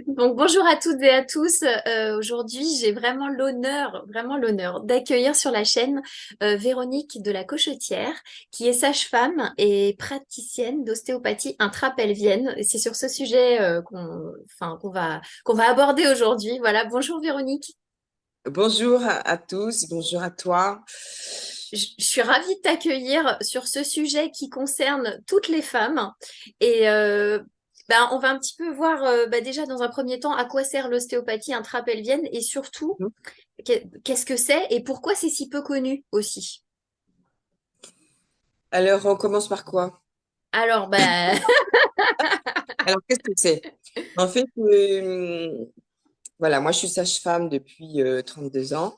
Donc, bonjour à toutes et à tous. Aujourd'hui, j'ai vraiment l'honneur d'accueillir sur la chaîne Véronique de la Cochetière, qui est sage-femme et praticienne d'ostéopathie intrapelvienne. Et c'est sur ce sujet qu'on va aborder aujourd'hui. Voilà, bonjour Véronique. Bonjour à tous, bonjour à toi. Je suis ravie de t'accueillir sur ce sujet qui concerne toutes les femmes. Et on va un petit peu voir déjà dans un premier temps à quoi sert l'ostéopathie intrapelvienne et surtout qu'est-ce que c'est et pourquoi c'est si peu connu aussi. Alors, on commence par quoi? Alors, Alors, qu'est-ce que c'est? En fait, voilà, moi, je suis sage-femme depuis 32 ans.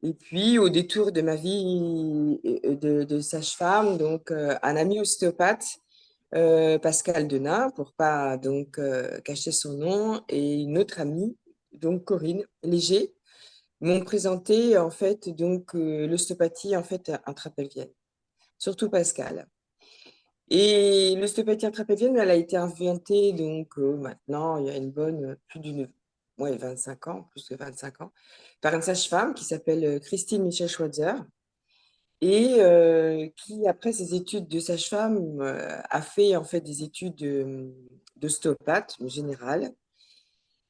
Et puis, au détour de ma vie de sage-femme, donc, un ami ostéopathe, Pascal Denain, pour pas donc cacher son nom, et une autre amie, donc Corinne Léger, m'ont présenté en fait donc l'ostéopathie en fait intrapelvienne, surtout Pascal. Et l'ostéopathie intrapédienne, elle a été inventée donc maintenant, il y a une bonne, plus d'une, ouais, 25 ans, plus de 25 ans, par une sage-femme qui s'appelle Christine Michel-Schweitzer et qui, après ses études de sage-femme, a fait en fait des études d'ostéopathe générale.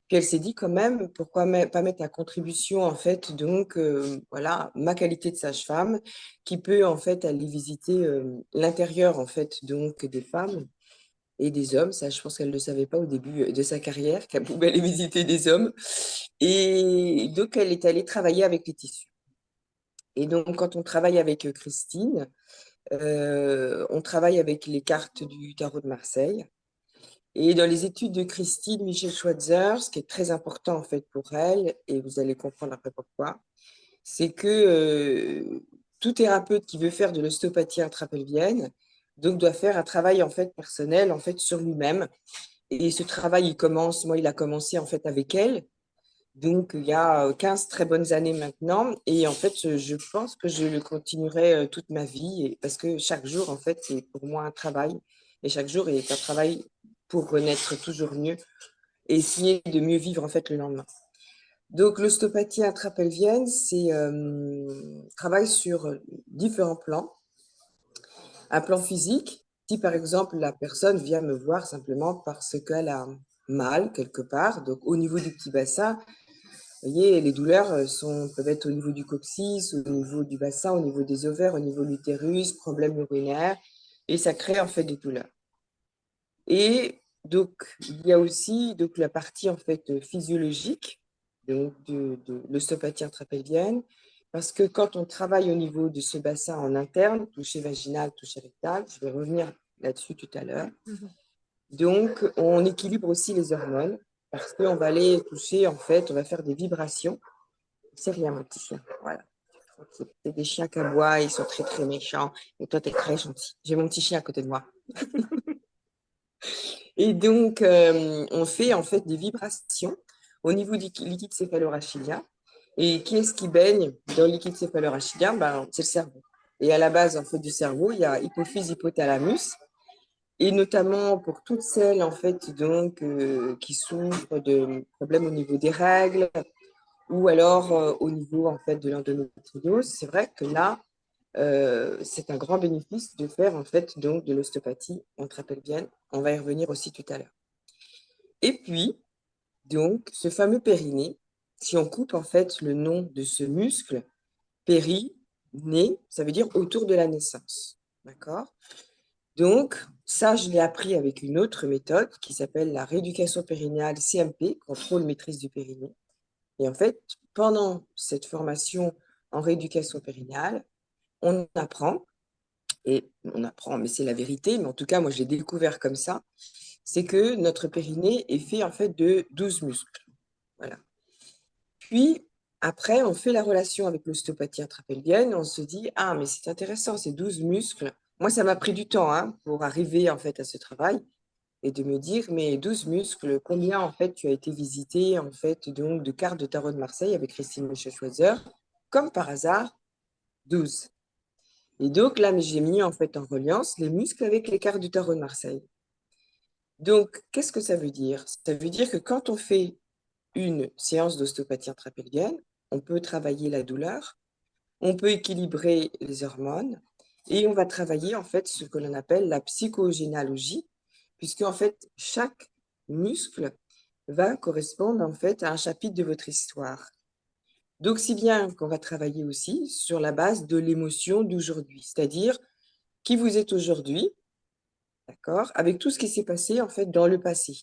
Puis elle s'est dit quand même, pourquoi pas mettre à contribution en fait donc voilà ma qualité de sage-femme qui peut en fait aller visiter l'intérieur en fait donc des femmes et des hommes. Ça, je pense qu'elle ne le savait pas au début de sa carrière qu'elle pouvait aller visiter des hommes. Et donc elle est allée travailler avec les tissus. Et donc quand on travaille avec Christine, on travaille avec les cartes du tarot de Marseille. Et dans les études de Christine Michel-Schweitzer, ce qui est très important en fait pour elle, et vous allez comprendre après pourquoi, c'est que tout thérapeute qui veut faire de l'ostéopathie intrapelvienne donc doit faire un travail en fait personnel en fait sur lui-même. Et ce travail, il a commencé en fait avec elle. Donc, il y a 15 très bonnes années maintenant. Et en fait, je pense que je le continuerai toute ma vie parce que chaque jour, en fait, c'est pour moi un travail. Et chaque jour est un travail pour renaître toujours mieux et essayer de mieux vivre, en fait, le lendemain. Donc, l'ostéopathie intrapelvienne, c'est travaille sur différents plans. Un plan physique, si par exemple la personne vient me voir simplement parce qu'elle a mal quelque part, donc au niveau du petit bassin, vous voyez, les douleurs peuvent être au niveau du coccyx, au niveau du bassin, au niveau des ovaires, au niveau de l'utérus, problème urinaire, et ça crée en fait des douleurs. Et donc, il y a aussi donc, la partie en fait physiologique donc, de l'ostéopathie intrapelvienne, parce que quand on travaille au niveau de ce bassin en interne, toucher vaginal, toucher rectal, je vais revenir là-dessus tout à l'heure, Mhm. donc on équilibre aussi les hormones, parce qu'on va aller toucher, en fait, on va faire des vibrations. C'est rien, mon petit chien, voilà. C'est des chiens qui aboient, ils sont très très méchants, et toi, tu es très gentil. J'ai mon petit chien à côté de moi. Et donc, on fait en fait des vibrations au niveau du liquide céphalorachidien. Et qui est-ce qui baigne dans le liquide céphalorachidien? Ben, c'est le cerveau. Et à la base en fait, du cerveau, il y a hypophyse, hypothalamus. Et notamment pour toutes celles en fait, donc, qui souffrent de problèmes au niveau des règles ou alors au niveau en fait, de l'endométriose, c'est vrai que là, c'est un grand bénéfice de faire en fait donc de l'ostéopathie intrapelvienne. On va y revenir aussi tout à l'heure. Et puis, donc, ce fameux périnée, si on coupe en fait le nom de ce muscle, péri, né, ça veut dire autour de la naissance. D'accord? Donc, ça, je l'ai appris avec une autre méthode qui s'appelle la rééducation périnéale CMP, contrôle maîtrise du périnée. Et en fait, pendant cette formation en rééducation périnéale, on apprend, mais c'est la vérité, mais en tout cas, moi, je l'ai découvert comme ça, c'est que notre périnée est fait en fait de 12 muscles. Voilà. Puis, après, on fait la relation avec l'ostéopathie intrapelvienne, on se dit, ah, mais c'est intéressant, ces 12 muscles. Moi, ça m'a pris du temps hein, pour arriver en fait à ce travail et de me dire, mais 12 muscles, combien en fait tu as été visité en fait donc de cartes de tarot de Marseille avec Christine Michel-Schweitzer, comme par hasard, 12. Et donc là, j'ai mis en fait en reliance les muscles avec les cartes du tarot de Marseille. Donc, qu'est-ce que ça veut dire? Ça veut dire que quand on fait une séance d'ostéopathie intrapelvienne, on peut travailler la douleur, on peut équilibrer les hormones et on va travailler en fait ce que l'on appelle la psychogénéalogie, puisque en fait chaque muscle va correspondre en fait à un chapitre de votre histoire. Donc, si bien qu'on va travailler aussi sur la base de l'émotion d'aujourd'hui, c'est-à-dire qui vous êtes aujourd'hui, d'accord, avec tout ce qui s'est passé en fait dans le passé.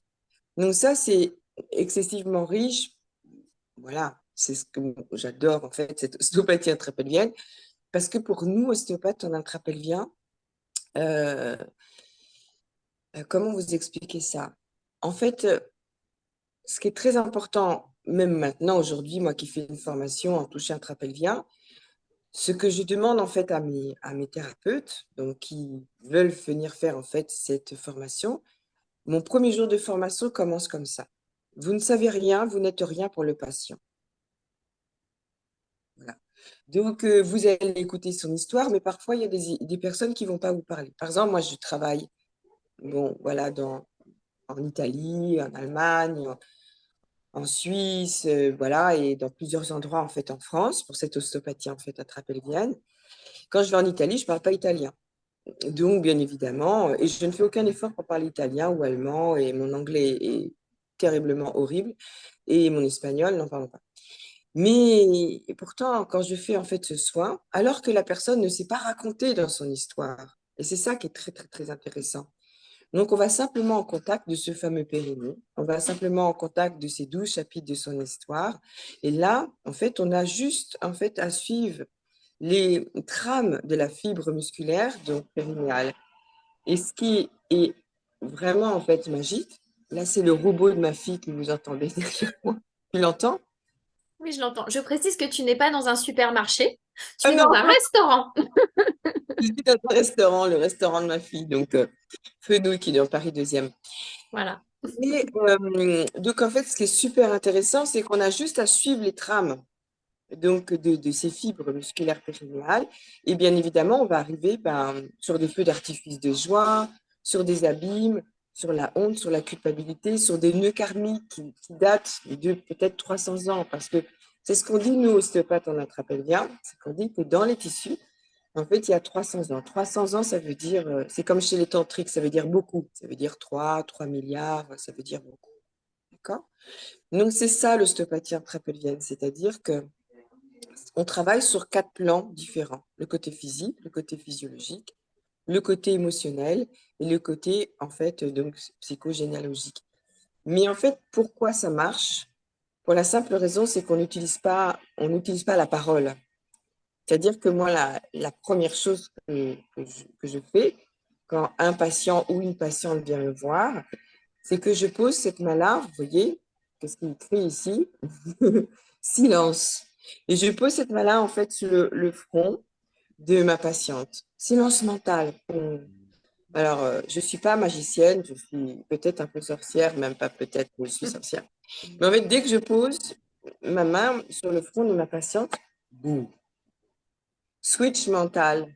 Donc ça, c'est excessivement riche. Voilà, c'est ce que j'adore en fait, cette ostéopathie intrapelvienne, parce que pour nous, ostéopathes en intrapelvien, euh, comment vous expliquer ça? En fait, ce qui est très important, même maintenant, aujourd'hui, moi qui fais une formation en toucher intrapelvien, ce que je demande en fait à mes thérapeutes, donc qui veulent venir faire en fait cette formation, mon premier jour de formation commence comme ça. Vous ne savez rien, vous n'êtes rien pour le patient. Voilà. Donc, vous allez écouter son histoire, mais parfois, il y a des personnes qui ne vont pas vous parler. Par exemple, moi, je travaille bon, voilà, en Italie, en Allemagne, en Suisse, voilà, et dans plusieurs endroits, en fait, en France, pour cette ostéopathie, en fait, intrapelvienne. Quand je vais en Italie, je ne parle pas italien. Donc, bien évidemment, et je ne fais aucun effort pour parler italien ou allemand, et mon anglais est terriblement horrible, et mon espagnol, n'en parlons pas. Mais pourtant, quand je fais en fait ce soin, alors que la personne ne s'est pas racontée dans son histoire, et c'est ça qui est très, très, très intéressant. Donc, on va simplement en contact de ce fameux périnée, on va simplement en contact de ces 12 chapitres de son histoire, et là, en fait, on a juste en fait à suivre les trames de la fibre musculaire, donc périnéale. Et ce qui est vraiment en fait magique, là, c'est le robot de ma fille que vous entendez derrière moi. Tu l'entends? Oui, je l'entends. Je précise que tu n'es pas dans un supermarché, tu Ah es dans non, un restaurant. je suis dans un restaurant, le restaurant de ma fille, donc Fenouil, qui est dans Paris 2e. Voilà. Et donc, en fait, ce qui est super intéressant, c'est qu'on a juste à suivre les trames donc, de ces fibres musculaires périnéales. Et bien évidemment, on va arriver sur des feux d'artifice de joie, sur des abîmes, sur la honte, sur la culpabilité, sur des nœuds karmiques qui datent de peut-être 300 ans. Parce que c'est ce qu'on dit, nous, ostéopathes en intrapelvien, c'est qu'on dit que dans les tissus, en fait, il y a 300 ans. 300 ans, ça veut dire, c'est comme chez les tantriques, ça veut dire beaucoup. Ça veut dire 3 milliards, ça veut dire beaucoup. D'accord? Donc, c'est ça l'ostéopathie intrapelvienne, c'est-à-dire que on travaille sur 4 plans différents. Le côté physique, le côté physiologique, le côté émotionnel et le côté, en fait, donc, psychogénéalogique. Mais en fait, pourquoi ça marche? Pour la simple raison, c'est on n'utilise pas la parole. C'est-à-dire que moi, la première chose que je fais quand un patient ou une patiente vient me voir, c'est que je pose cette main-là, vous voyez, qu'est-ce qu'il écrit ici? Silence. Et je pose cette main-là, en fait, sur le front de ma patiente. Silence mental. Alors, je ne suis pas magicienne, je suis peut-être un peu sorcière, même pas peut-être, mais je suis sorcière. Mais en fait, dès que je pose ma main sur le front de ma patiente, boum, switch mental.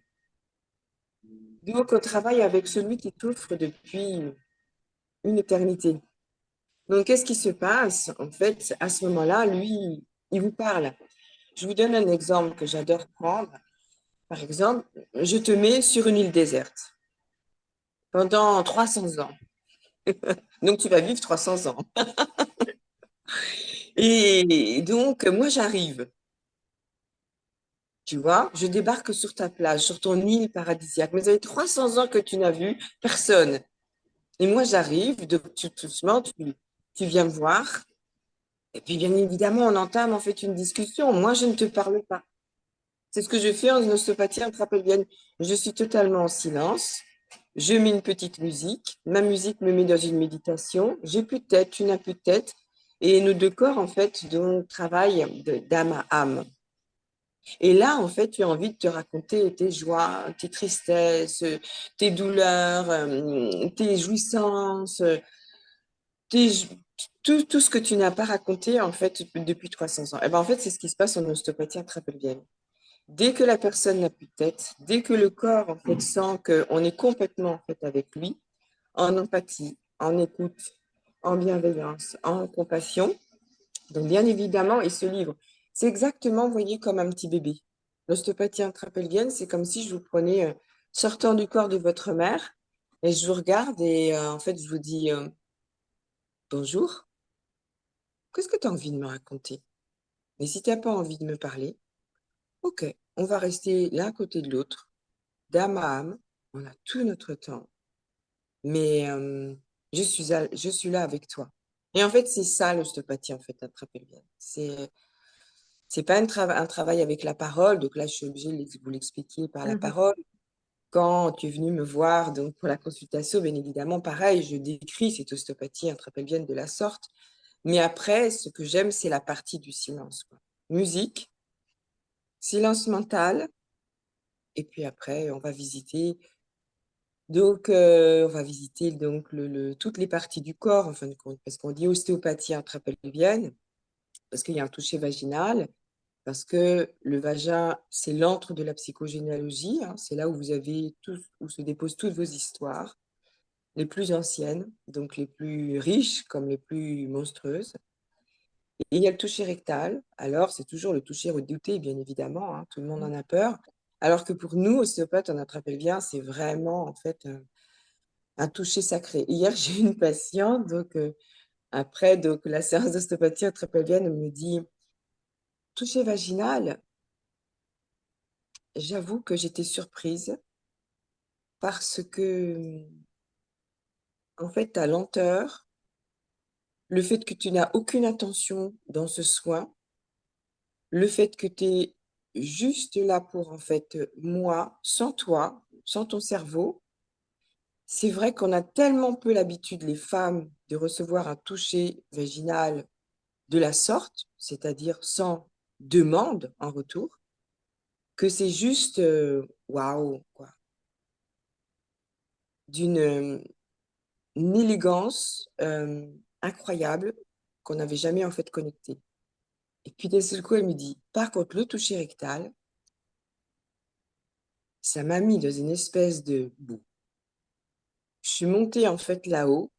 Donc, on travaille avec celui qui t'offre depuis une éternité. Donc, qu'est-ce qui se passe? En fait, à ce moment-là, lui, il vous parle. Je vous donne un exemple que j'adore prendre. Par exemple, je te mets sur une île déserte pendant 300 ans. Donc, tu vas vivre 300 ans. Et donc, moi, j'arrive. Tu vois, je débarque sur ta plage, sur ton île paradisiaque. Mais ça fait 300 ans que tu n'as vu personne. Et moi, j'arrive, doucement, tu viens me voir. Et puis, bien évidemment, on entame en fait une discussion. Moi, je ne te parle pas. C'est ce que je fais en ostéopathie intrapelvienne. Je suis totalement en silence. Je mets une petite musique. Ma musique me met dans une méditation. J'ai plus de tête, tu n'as plus de tête. Et nos deux corps, en fait, donc, travaillent d'âme à âme. Et là, en fait, tu as envie de te raconter tes joies, tes tristesses, tes douleurs, tes jouissances, tes- tout ce que tu n'as pas raconté, en fait, depuis 300 ans. Et ben, en fait, c'est ce qui se passe en ostéopathie intrapelvienne. Dès que la personne n'a plus de tête, dès que le corps en fait sent qu'on est complètement en fait avec lui, en empathie, en écoute, en bienveillance, en compassion. Donc, bien évidemment, et ce livre, c'est exactement, vous voyez, comme un petit bébé. L'ostéopathie intrapelvienne, c'est comme si je vous prenais sortant du corps de votre mère et je vous regarde et en fait, je vous dis bonjour, qu'est-ce que tu as envie de me raconter? Mais si tu n'as pas envie de me parler, ok, on va rester l'un à côté de l'autre, d'âme à âme, on a tout notre temps, mais je suis là avec toi. Et en fait, c'est ça l'ostéopathie, en fait, intrapelvienne. C'est pas un travail avec la parole, donc là, je suis obligée de vous l'expliquer par la Mhm. parole. Quand tu es venu me voir donc pour la consultation, bien évidemment, pareil, je décris cette ostéopathie intrapelvienne de la sorte. Mais après, ce que j'aime, c'est la partie du silence, quoi. Musique, silence mental, et puis après, on va visiter. Donc, on va visiter donc toutes les parties du corps, en fin de compte, parce qu'on dit ostéopathie intrapelvienne, parce qu'il y a un toucher vaginal, parce que le vagin, c'est l'antre de la psychogénéalogie, hein, c'est là où vous avez où se déposent toutes vos histoires, les plus anciennes, donc les plus riches comme les plus monstrueuses. Et il y a le toucher rectal. Alors, c'est toujours le toucher redouté, bien évidemment, hein, tout le monde en a peur. Alors que pour nous, ostéopathes, on attrape bien, c'est vraiment en fait un toucher sacré. Hier, j'ai une patiente, donc après donc, la séance d'ostéopathie intrapelvienne, elle me dit toucher vaginal. J'avoue que j'étais surprise parce que, en fait, ta lenteur, le fait que tu n'as aucune intention dans ce soin, le fait que tu es juste là pour, en fait, moi, sans toi, sans ton cerveau, c'est vrai qu'on a tellement peu l'habitude, les femmes, de recevoir un toucher vaginal de la sorte, c'est-à-dire sans demande en retour, que c'est juste waouh, quoi, d'une une élégance incroyable qu'on n'avait jamais en fait connectée. Et puis d'un seul coup, elle me dit, par contre, le toucher rectal, ça m'a mis dans une espèce de boue. Je suis montée en fait là-haut,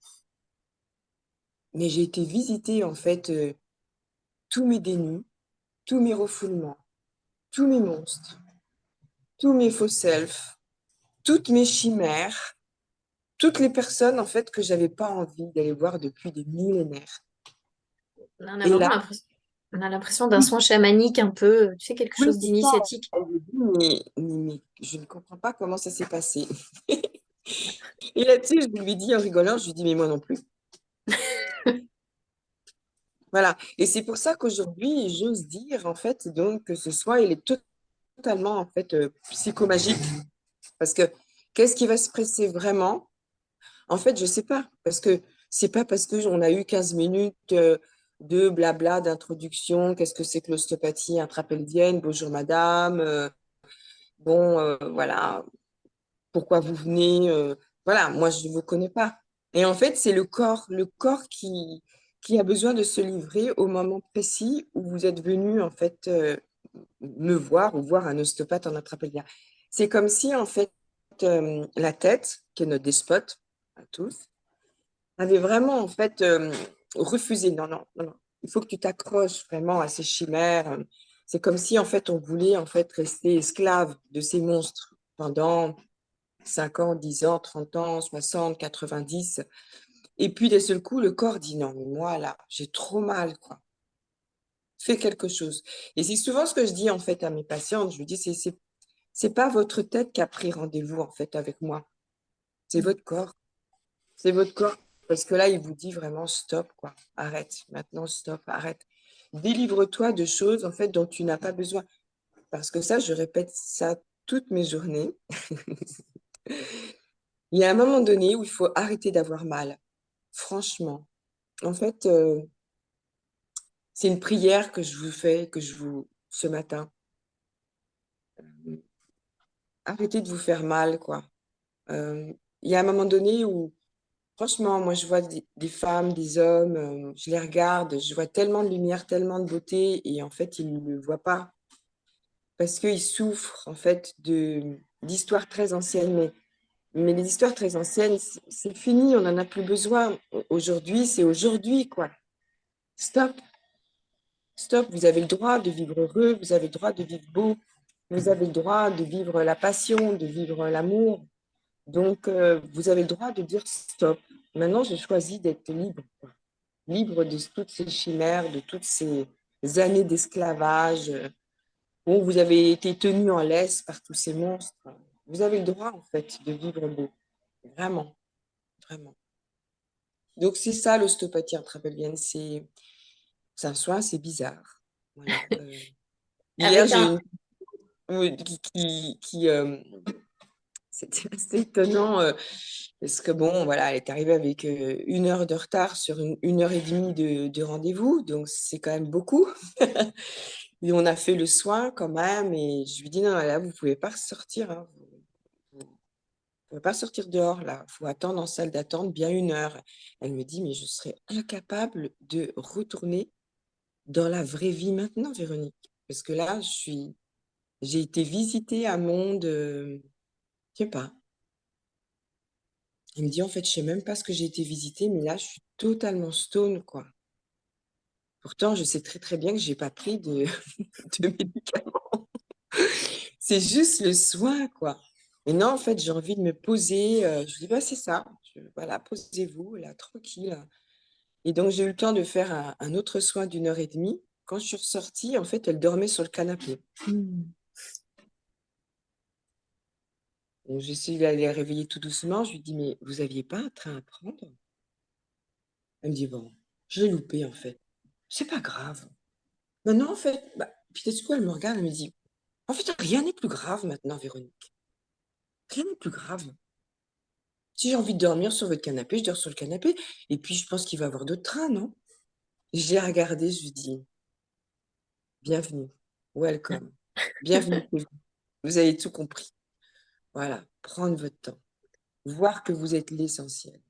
mais j'ai été visiter en fait tous mes dénus, tous mes refoulements, tous mes monstres, tous mes faux selfs, toutes mes chimères, toutes les personnes en fait que j'avais pas envie d'aller voir depuis des millénaires. On a Et vraiment là, l'impression, on a l'impression d'un soin chamanique un peu, tu sais, quelque oui, chose c'est ça. d'initiatique. Elle me dit, mais je ne comprends pas comment ça s'est passé. Et là-dessus, je lui dis en rigolant, je lui dis, mais moi non plus. Voilà. Et c'est pour ça qu'aujourd'hui, j'ose dire, en fait, donc, que ce soin, il est totalement, en fait, psychomagique. Parce que qu'est-ce qui va se presser vraiment? En fait, je ne sais pas. Parce que c'est pas parce qu'on a eu 15 minutes de blabla, d'introduction, qu'est-ce que c'est que l'ostéopathie intrapelvienne, bonjour madame, bon, voilà, pourquoi vous venez, voilà, moi je ne vous connais pas. Et en fait, c'est le corps qui a besoin de se livrer au moment précis où vous êtes venu en fait me voir ou voir un ostéopathe en attrape-bien. C'est comme si en fait la tête, qui est notre despote à tous, avait vraiment en fait refusé. Non, non, non, non. Il faut que tu t'accroches vraiment à ces chimères. C'est comme si en fait on voulait en fait rester esclave de ces monstres pendant 5 ans, 10 ans, 30 ans, 60, 90. Et puis, d'un seul coup, le corps dit non, mais moi, là, j'ai trop mal, quoi. Fais quelque chose. Et c'est souvent ce que je dis, en fait, à mes patientes. Je lui dis, c'est pas votre tête qui a pris rendez-vous, en fait, avec moi. C'est votre corps. C'est votre corps. Parce que là, il vous dit vraiment stop, quoi. Arrête. Maintenant, stop, arrête. Délivre-toi de choses, en fait, dont tu n'as pas besoin. Parce que ça, je répète ça toutes mes journées. Il y a un moment donné où il faut arrêter d'avoir mal. Franchement. En fait, c'est une prière que je vous fais, ce matin. Arrêtez de vous faire mal, quoi. Il y a un moment donné où, franchement, moi, je vois des femmes, des hommes, je les regarde, je vois tellement de lumière, tellement de beauté, et en fait, ils ne le voient pas parce qu'ils souffrent, en fait, d'histoires très anciennes. Mais Mais les histoires très anciennes, c'est fini, on n'en a plus besoin. Aujourd'hui, c'est aujourd'hui, quoi. Stop, stop. Vous avez le droit de vivre heureux, vous avez le droit de vivre beau, vous avez le droit de vivre la passion, de vivre l'amour. Donc, vous avez le droit de dire stop. Maintenant, j'ai choisi d'être libre, quoi. Libre de toutes ces chimères, de toutes ces années d'esclavage. Où vous avez été tenu en laisse par tous ces monstres. Vous avez le droit, en fait, de vivre beau. Vraiment, vraiment. Donc, c'est ça l'ostéopathie intrapelvienne. C'est un soin, c'est bizarre. Voilà. Hier, Avec j'ai un... une c'était assez étonnant parce que bon, voilà, elle est arrivée avec 1 heure de retard sur une heure et demie de rendez-vous, donc c'est quand même beaucoup. Et on a fait le soin quand même, et je lui dis non, là, vous pouvez pas sortir, hein, vous pouvez pas sortir dehors là, faut attendre en salle d'attente bien 1 heure. Elle me dit mais je serais incapable de retourner dans la vraie vie maintenant, Véronique, parce que là, j'ai été visiter un monde, je sais pas. Elle me dit, en fait, je sais même pas ce que j'ai été visiter, mais là, je suis totalement stone, quoi. Pourtant, je sais très, très bien que j'ai pas pris de, de médicaments. C'est juste le soin, quoi. Et non, en fait, j'ai envie de me poser. Je lui dis, bah, c'est ça. Voilà, posez-vous, là, tranquille. Et donc, j'ai eu le temps de faire un autre soin d'1 heure et demie. Quand je suis ressortie, en fait, elle dormait sur le canapé. Hmm. Donc, j'essaie d'aller la réveiller tout doucement. Je lui dis, mais vous aviez pas un train à prendre? Elle me dit, bon, je l'ai loupé, en fait. C'est pas grave. Maintenant, en fait, bah, puis tu sais quoi, elle me regarde, elle me dit, en fait, rien n'est plus grave maintenant, Véronique. Rien n'est plus grave. Si j'ai envie de dormir sur votre canapé, je dors sur le canapé. Et puis, je pense qu'il va y avoir d'autres trains, non? Je l'ai regardé, je lui dis, bienvenue, welcome, bienvenue chez vous. Vous avez tout compris. Voilà, prendre votre temps, voir que vous êtes l'essentiel,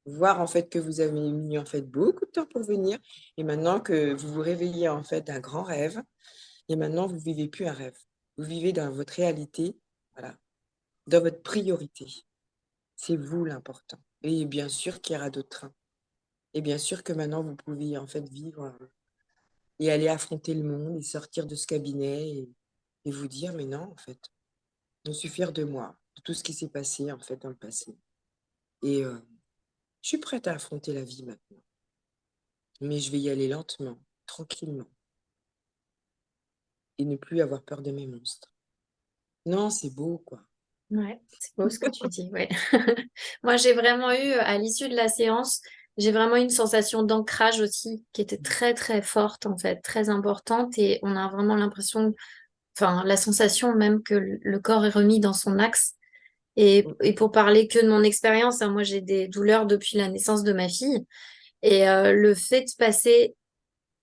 voir en fait que vous avez mis en fait beaucoup de temps pour venir, et maintenant que vous vous réveillez en fait d'un grand rêve, et maintenant vous vivez plus un rêve, vous vivez dans votre réalité, voilà, dans votre priorité. C'est vous l'important. Et bien sûr qu'il y aura d'autres trains. Et bien sûr que maintenant vous pouvez en fait vivre et aller affronter le monde et sortir de ce cabinet et vous dire mais non en fait, je suis fière de moi, de tout ce qui s'est passé en fait dans le passé. Et je suis prête à affronter la vie maintenant. Mais je vais y aller lentement, tranquillement, et ne plus avoir peur de mes monstres. Non, c'est beau, quoi. Ouais, c'est beau ce que tu dis, ouais. Moi, j'ai vraiment eu, à l'issue de la séance, j'ai vraiment eu une sensation d'ancrage aussi, qui était très, très forte, en fait, très importante, et on a vraiment l'impression, enfin, la sensation même que le corps est remis dans son axe. Et pour parler que de mon expérience, hein, moi, j'ai des douleurs depuis la naissance de ma fille, et le fait de passer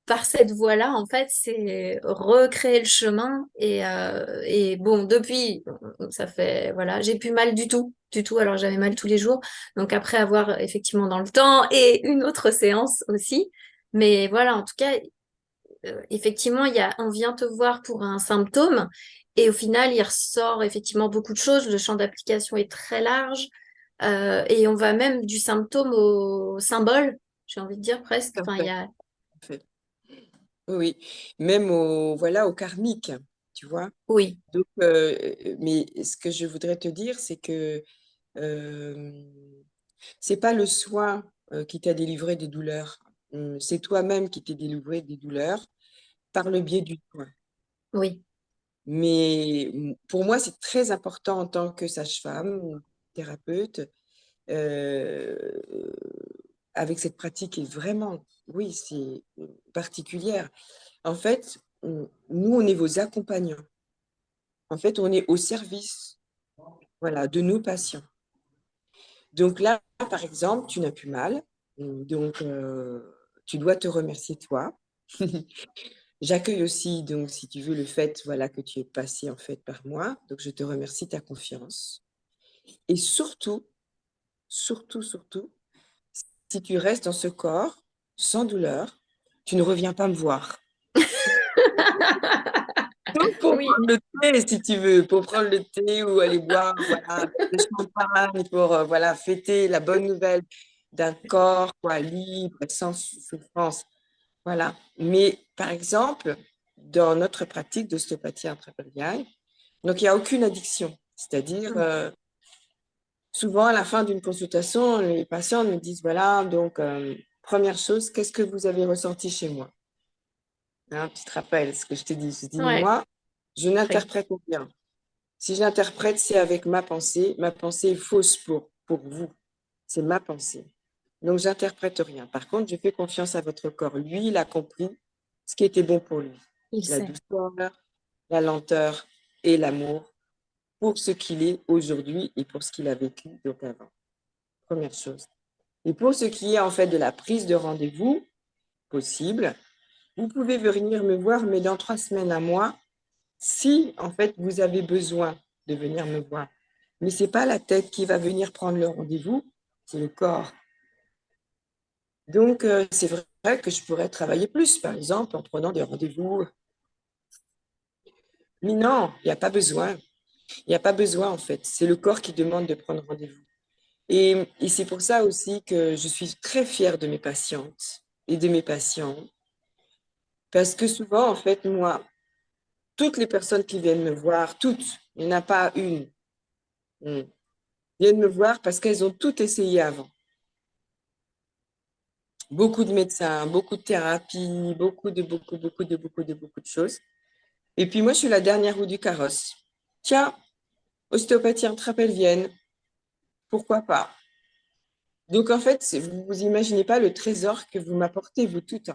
par cette voie-là, en fait, c'est recréer le chemin. Et bon, depuis, ça fait, voilà, j'ai plus mal du tout. Alors j'avais mal tous les jours. Donc après avoir effectivement dans le temps et une autre séance aussi. Mais voilà, en tout cas, effectivement, on vient te voir pour un symptôme. Et au final, il ressort effectivement beaucoup de choses. Le champ d'application est très large. Et on va même du symptôme au symbole, j'ai envie de dire presque. Tout à Enfin, il y fait. a... En fait. Oui, oui. Même voilà, au karmique, tu vois. Oui, Donc, mais ce que je voudrais te dire, c'est que euh, c'est pas le soin qui t'a délivré des douleurs. C'est toi-même qui t'es délivré des douleurs par le biais du soin. oui. Mais pour moi, c'est très important en tant que sage-femme ou thérapeute, euh, avec cette pratique qui est vraiment, oui, c'est particulière. En fait, nous, on est vos accompagnants. En fait, on est au service, voilà, de nos patients. Donc là, par exemple, tu n'as plus mal. Donc, tu dois te remercier toi. J'accueille aussi, donc, si tu veux, le fait, voilà, que tu es passé, en fait, par moi. Donc, je te remercie de ta confiance. Et surtout, surtout, surtout, si tu restes dans ce corps, sans douleur, tu ne reviens pas me voir. Donc, pour Oui, prendre le thé, si tu veux, pour prendre le thé ou aller boire, voilà, le champagne, pour voilà, fêter la bonne nouvelle d'un corps quoi, libre, sans souffrance. Voilà. Mais par exemple, dans notre pratique d'ostéopathie intrapélvienne, donc il n'y a aucune addiction. C'est-à-dire, mm, souvent à la fin d'une consultation, les patients me disent, voilà, donc première chose, qu'est-ce que vous avez ressenti chez moi? Hein, tu te rappelles ce que je t'ai dit? Je dis, ouais, moi, je très. n'interprète rien. Si j'interprète, c'est avec ma pensée. Ma pensée est fausse pour vous. C'est ma pensée. Donc, j'interprète rien. Par contre, je fais confiance à votre corps. Lui, il a compris ce qui était bon pour lui. Il La sait. douceur, la lenteur et l'amour pour ce qu'il est aujourd'hui et pour ce qu'il a vécu donc avant. Première chose. Et pour ce qui est en fait de la prise de rendez-vous possible, vous pouvez venir me voir, mais dans 3 semaines à moi, si en fait vous avez besoin de venir me voir. Mais ce n'est pas la tête qui va venir prendre le rendez-vous, c'est le corps. Donc, c'est vrai que je pourrais travailler plus, par exemple, en prenant des rendez-vous. Mais non, il n'y a pas besoin. Il n'y a pas besoin, en fait. C'est le corps qui demande de prendre rendez-vous. Et c'est pour ça aussi que je suis très fière de mes patientes et de mes patients. Parce que souvent, en fait, moi, toutes les personnes qui viennent me voir, toutes, il n'y en a pas une, viennent me voir parce qu'elles ont tout essayé avant. Beaucoup de médecins, beaucoup de thérapies, beaucoup de choses. Et puis moi, je suis la dernière roue du carrosse. Tiens, ostéopathie intrapelvienne, pourquoi pas? Donc en fait, vous vous imaginez pas le trésor que vous m'apportez, vous toutes.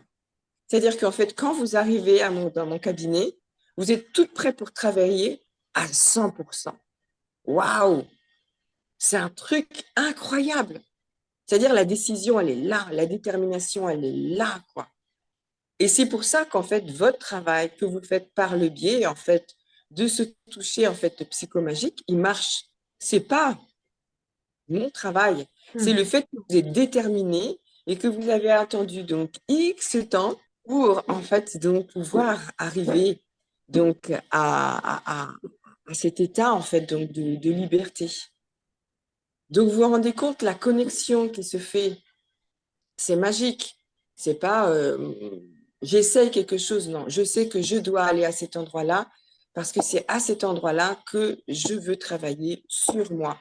C'est-à-dire qu'en fait, quand vous arrivez dans mon cabinet, vous êtes toutes prêtes pour travailler à 100%. Waouh! C'est un truc incroyable. C'est-à-dire la décision, elle est là, la détermination, elle est là, quoi. Et c'est pour ça qu'en fait, votre travail que vous faites par le biais, en fait, de se toucher, en fait, psychomagique, il marche. C'est pas mon travail. C'est Mm. le fait que vous êtes déterminé et que vous avez attendu donc X temps pour, en fait, donc pouvoir arriver donc à cet état, en fait, donc de liberté. Donc, vous vous rendez compte, la connexion qui se fait, c'est magique. C'est pas j'essaye quelque chose, non. Je sais que je dois aller à cet endroit-là parce que c'est à cet endroit-là que je veux travailler sur moi.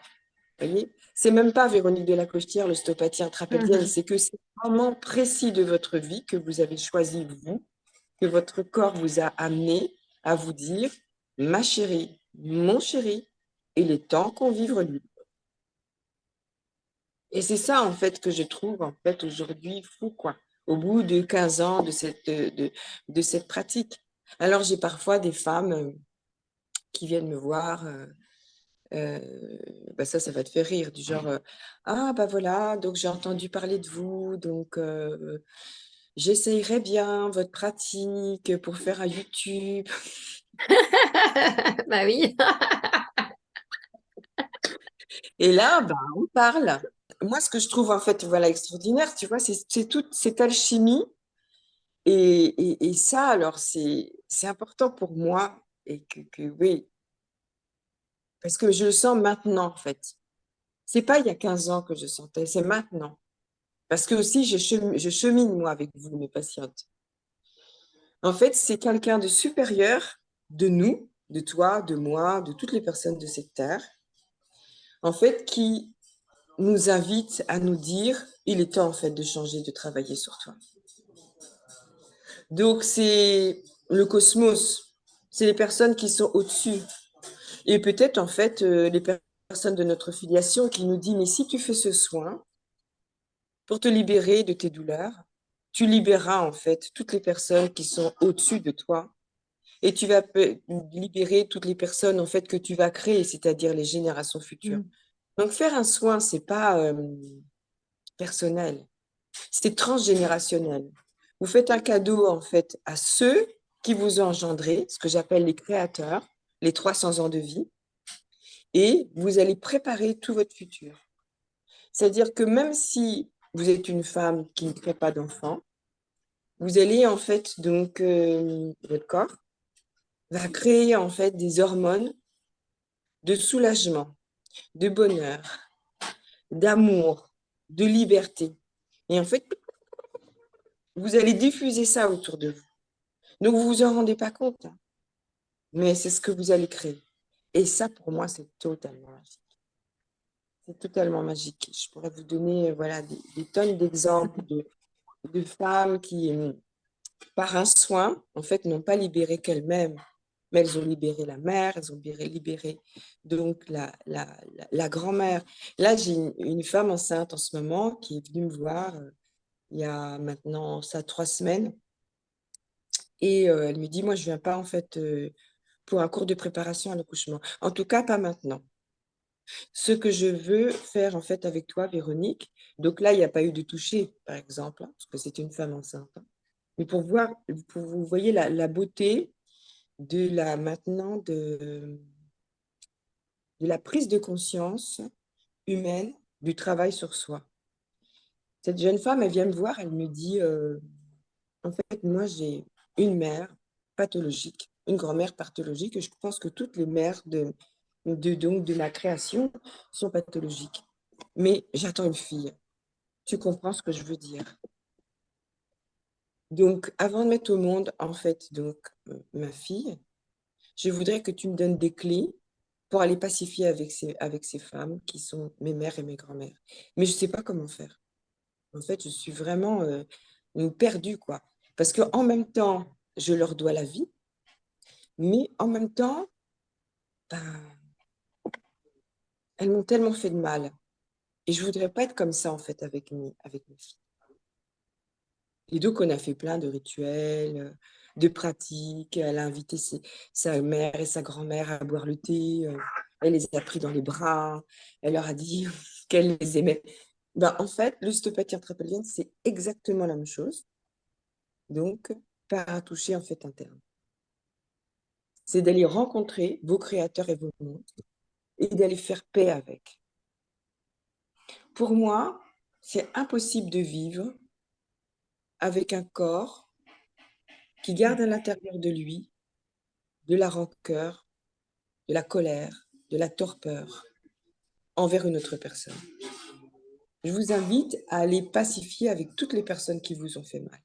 Vous voyez? C'est même pas Véronique de la Costière, l'ostéopathie intrapelvienne, Mhm. c'est que c'est un moment précis de votre vie que vous avez choisi vous, que votre corps vous a amené à vous dire, ma chérie, mon chéri, il est temps qu'on vive libre. Et c'est ça, en fait, que je trouve, en fait, aujourd'hui fou, quoi, au bout de 15 ans de cette pratique. Alors, j'ai parfois des femmes qui viennent me voir, euh, bah ça va te faire rire, du genre, ah, bah voilà, donc j'ai entendu parler de vous, donc j'essayerais bien votre pratique pour faire un YouTube. Bah oui. Et là, bah, on parle. Moi, ce que je trouve, en fait, voilà, extraordinaire, tu vois, c'est toute cette alchimie. Et ça, alors, c'est important pour moi. Et oui, parce que je le sens maintenant, en fait. C'est pas il y a 15 ans que je sentais, c'est maintenant. Parce que aussi, je chemine, moi, avec vous, mes patientes. En fait, c'est quelqu'un de supérieur de nous, de toi, de moi, de toutes les personnes de cette terre, en fait, qui nous invite à nous dire, il est temps, en fait, de changer, de travailler sur toi. Donc, c'est le cosmos, c'est les personnes qui sont au-dessus. Et peut-être, en fait, les personnes de notre filiation qui nous disent, mais si tu fais ce soin pour te libérer de tes douleurs, tu libéreras, en fait, toutes les personnes qui sont au-dessus de toi. Et tu vas libérer toutes les personnes, en fait, que tu vas créer, c'est-à-dire les générations futures. Mm. Donc, faire un soin, c'est pas personnel, c'est transgénérationnel. Vous faites un cadeau, en fait, à ceux qui vous ont engendré, ce que j'appelle les créateurs, les 300 ans de vie, et vous allez préparer tout votre futur. C'est-à-dire que même si vous êtes une femme qui ne crée pas d'enfant, vous allez, en fait, donc, votre corps va créer en fait des hormones de soulagement, de bonheur, d'amour, de liberté. Et en fait, vous allez diffuser ça autour de vous. Donc, vous vous en rendez pas compte, hein, mais c'est ce que vous allez créer. Et ça, pour moi, c'est totalement magique. C'est totalement magique. Je pourrais vous donner voilà, des tonnes d'exemples de femmes qui, par un soin, en fait, n'ont pas libéré qu'elles-mêmes, mais elles ont libéré la mère, elles ont libéré donc la grand-mère. Là, j'ai une femme enceinte en ce moment qui est venue me voir il y a maintenant ça 3 semaines et elle me dit, moi, je viens pas en fait pour un cours de préparation à l'accouchement. En tout cas, pas maintenant. Ce que je veux faire en fait avec toi, Véronique, donc là, il n'y a pas eu de toucher, par exemple, hein, parce que c'est une femme enceinte, hein, mais pour vous voyez la beauté de la maintenant de la prise de conscience humaine du travail sur soi. Cette jeune femme, elle vient me voir, elle me dit, en fait, moi, j'ai une mère pathologique, une grand-mère pathologique, et je pense que toutes les mères donc, de ma création sont pathologiques. Mais j'attends une fille. Tu comprends ce que je veux dire? Donc, avant de mettre au monde, en fait, donc, ma fille, je voudrais que tu me donnes des clés pour aller pacifier avec ces femmes qui sont mes mères et mes grand-mères. Mais je ne sais pas comment faire. En fait, je suis vraiment perdue, quoi. Parce qu'en même temps, je leur dois la vie, mais en même temps, ben, elles m'ont tellement fait de mal. Et je ne voudrais pas être comme ça, en fait, avec mes filles. Et donc, on a fait plein de rituels, de pratiques. Elle a invité sa mère et sa grand-mère à boire le thé. Elle les a pris dans les bras. Elle leur a dit qu'elle les aimait. Ben, en fait, l'ostéopathie intrapelvienne, c'est exactement la même chose. Donc, par toucher en fait interne. C'est d'aller rencontrer vos créateurs et vos monstres et d'aller faire paix avec. Pour moi, c'est impossible de vivre avec un corps qui garde à l'intérieur de lui de la rancœur, de la colère, de la torpeur envers une autre personne. Je vous invite à aller pacifier avec toutes les personnes qui vous ont fait mal.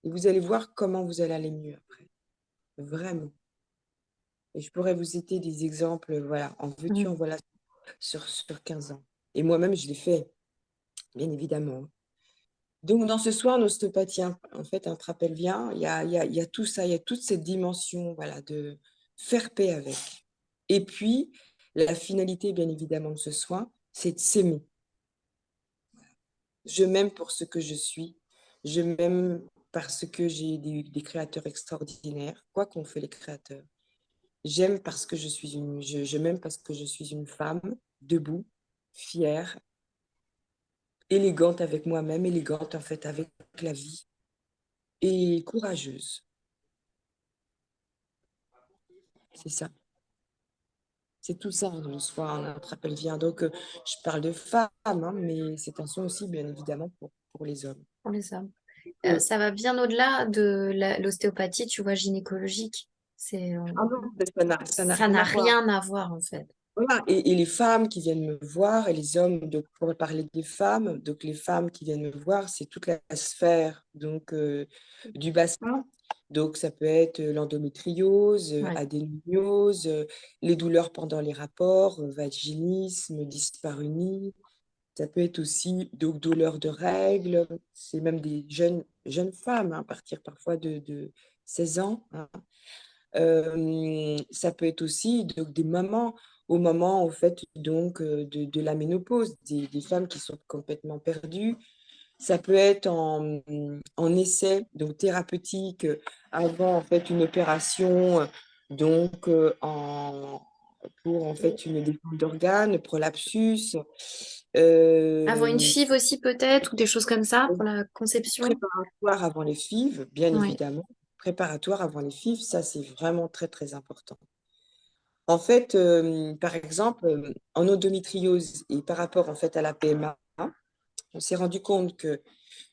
Et vous allez voir comment vous allez aller mieux après. Vraiment. Et je pourrais vous citer des exemples, voilà, en veux-tu, en Mhm. voilà, sur 15 ans. Et moi-même, je l'ai fait, bien évidemment. Donc, dans ce soir, l'ostéopathie, en fait, intrapelvien, il y a tout ça, il y a toute cette dimension, voilà, de faire paix avec. Et puis, la finalité, bien évidemment, de ce soin, c'est de s'aimer. Je m'aime pour ce que je suis. Je m'aime parce que j'ai des créateurs extraordinaires, quoi qu'ont fait les créateurs. J'aime parce que je m'aime parce que je suis une femme debout, fière, élégante avec moi-même, élégante en fait avec la vie et courageuse. C'est ça. C'est tout ça le soir, notre appel vient. Donc, je parle de femmes, hein, mais c'est un son aussi, bien évidemment, pour les hommes. Pour les hommes. Mm. Ça va bien au-delà de l'ostéopathie, tu vois, gynécologique. C'est, Ah non, ça n'a ça rien n'a à voir. rien à voir, en fait. Voilà. Et les femmes qui viennent me voir et les hommes, donc pour parler des femmes, donc les femmes qui viennent me voir, c'est toute la sphère donc, du bassin. Donc ça peut être l'endométriose, Ouais. adénomiose, les douleurs pendant les rapports, vaginisme, dyspareunie. Ça peut être aussi donc, douleurs de règles. C'est même des jeunes femmes, hein, à partir parfois de 16 ans, hein. Ça peut être aussi donc, des mamans au moment au fait donc de la ménopause, des femmes qui sont complètement perdues. Ça peut être en essai donc thérapeutique avant en fait une opération donc pour en fait une défense d'organes, prolapsus, Avoir une euh, FIV aussi, peut-être, ou des choses comme ça pour la conception. préparatoire avant les FIV, bien Oui. évidemment. Préparatoire avant les FIV, ça c'est vraiment très très important. En fait, par exemple, en endométriose et par rapport en fait à la PMA, on s'est rendu compte que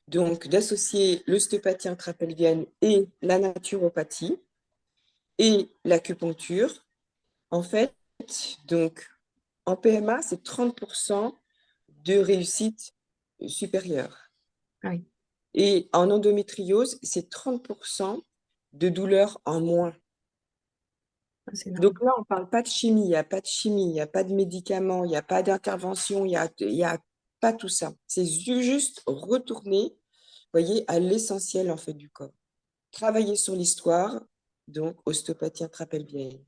donc d'associer l'ostéopathie intrapelvienne et la naturopathie, et l'acupuncture, en fait, donc en PMA, c'est 30% de réussite supérieure. Ah oui, Et en endométriose, c'est 30% de douleur en moins. c'est Donc énorme. là, on ne parle pas de chimie, il n'y a pas de chimie, il n'y a pas de médicaments, il n'y a pas d'intervention, il y a pas tout ça. C'est juste retourner, voyez, à l'essentiel en fait du corps. Travailler sur l'histoire, donc ostéopathie intrapelvienne.